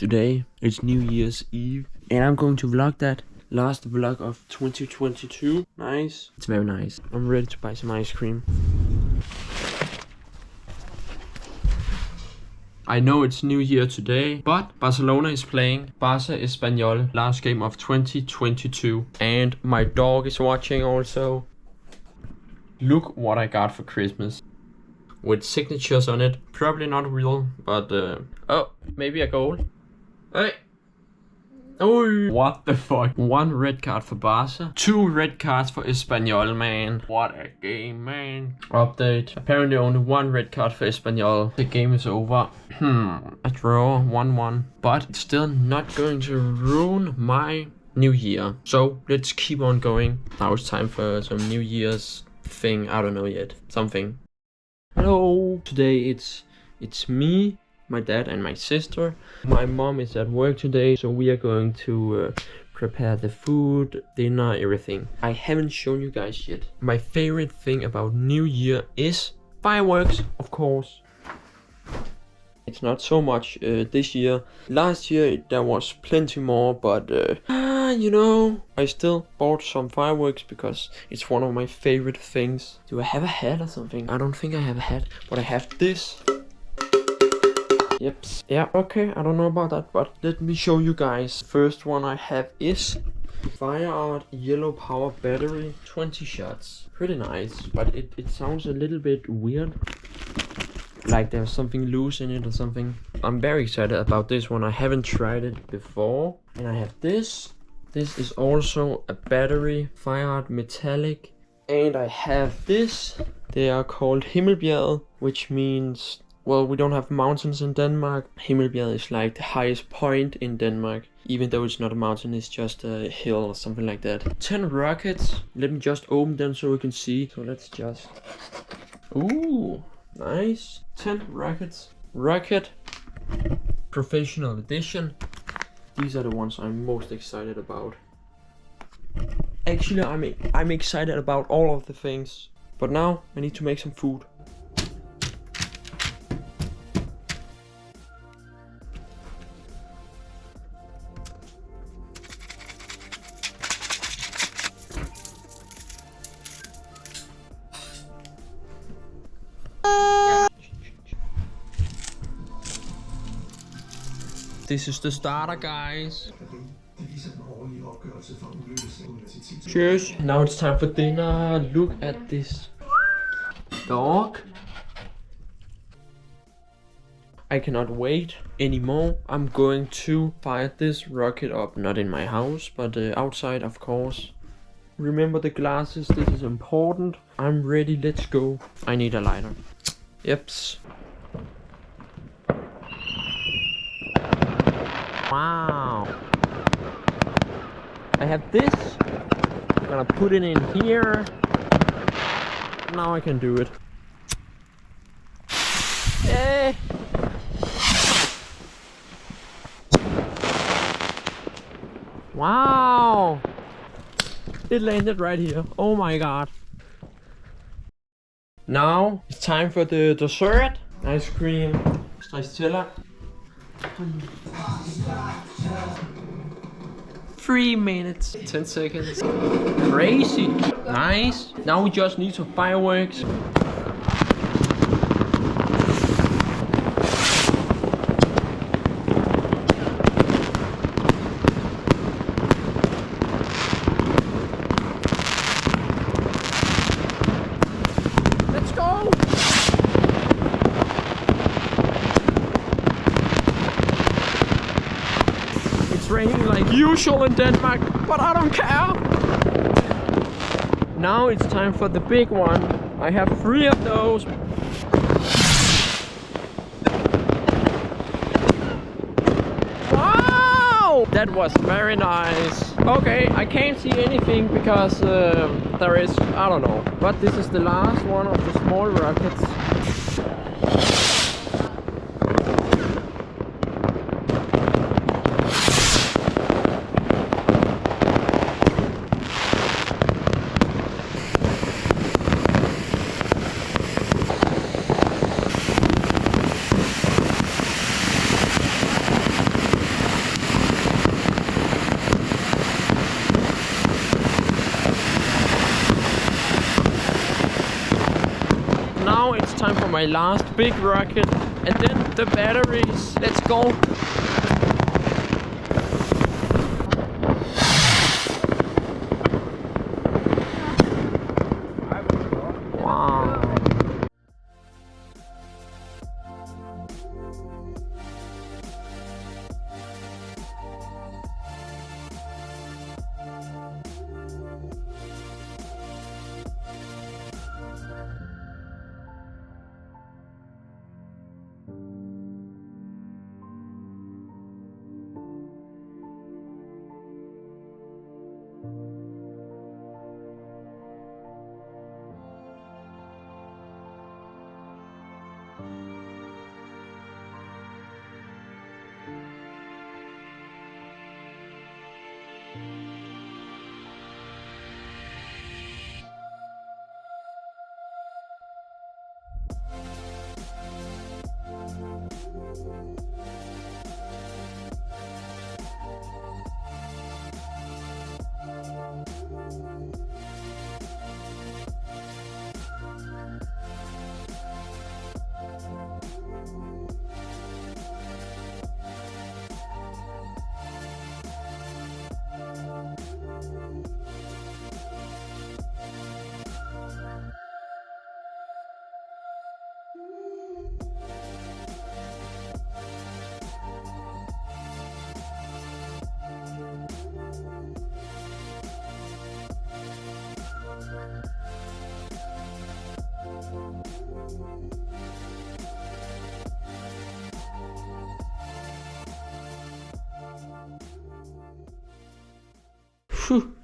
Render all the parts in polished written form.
Today it's New Year's Eve and I'm going to vlog that. Last vlog of 2022. Nice. It's very nice. I'm ready to buy some ice cream. I know it's New Year today, but Barcelona is playing Barça Espanyol, last game of 2022. And my dog is watching also. Look what I got for Christmas. With signatures on it. Probably not real, but oh, maybe a goal. Hey! Oh, what the fuck? 1 red card for Barca, 2 red cards for Espanyol, man. What a game, man. Update. Apparently only 1 red card for Espanyol. The game is over. A draw, 1-1. But it's still not going to ruin my New Year. So let's keep on going. Now it's time for some New Year's thing. I don't know yet. Something. Hello. Today it's me, my dad and my sister. My mom is at work today, so we are going to prepare the food, dinner, everything. I haven't shown you guys yet. My favorite thing about New Year is fireworks, of course. It's not so much this year. Last year there was plenty more, but you know, I still bought some fireworks because it's one of my favorite things. Do I have a hat or something? I don't think I have a hat, but I have this. Yep. Yeah, okay, I don't know about that, but let me show you guys. First one I have is Firework yellow power battery, 20 shots. Pretty nice, but it sounds a little bit weird. Like there's something loose in it or something. I'm very excited about this one. I haven't tried it before. And I have this. This is also a battery, Firework metallic. And I have this. They are called Himmelbjerget, which means, well, we don't have mountains in Denmark. Himmelbjerget is like the highest point in Denmark. Even though it's not a mountain, it's just a hill or something like that. 10 rockets. Let me just open them so we can see. So let's just... Ooh, nice. 10 rockets. Rocket Professional Edition. These are the ones I'm most excited about. Actually, I'm excited about all of the things. But now I need to make some food. This is the starter, guys. Cheers. Now it's time for dinner. Look at this dog. I cannot wait anymore. I'm going to fire this rocket up. Not in my house, but outside, of course. Remember the glasses. This is important. I'm ready. Let's go. I need a lighter. Yeps. Wow. I have this. I'm gonna put it in here. Now I can do it. Eh. Wow. It landed right here. Oh my god. Now it's time for the dessert. Ice cream. Stracciatella. 3 minutes, 10 seconds. Crazy. Nice. Now we just need some fireworks. Let's go. Raining like usual in Denmark, but I don't care. Now it's time for the big one. I have 3 of those. Wow! That was very nice. Okay, I can't see anything because there is, I don't know. But this is the last one of the small rockets. my last big rocket. And then the batteries. Let's go.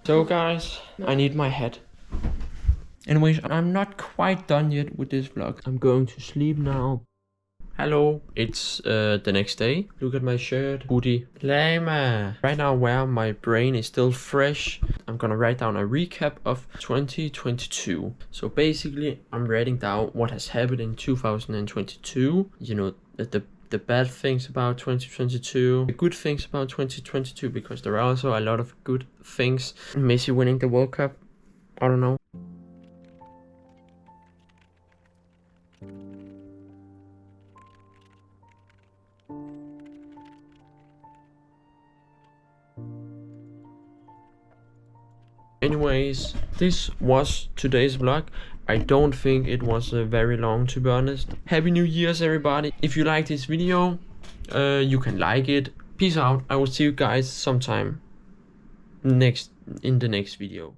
So guys, I need my hat. Anyways, I'm not quite done yet with this vlog. I'm going to sleep now. Hello, it's the next day. Look at my shirt, hoodie, lama. Right now where my brain is still fresh, I'm gonna write down a recap of 2022. So basically, I'm writing down what has happened in 2022. You know, the bad things about 2022, the good things about 2022, because there are also a lot of good things. Messi winning the World Cup, I don't know. Anyways, this was today's vlog. I don't think it was very long, to be honest. Happy New Year's, everybody. If you like this video, you can like it. Peace out. I will see you guys sometime in the next video.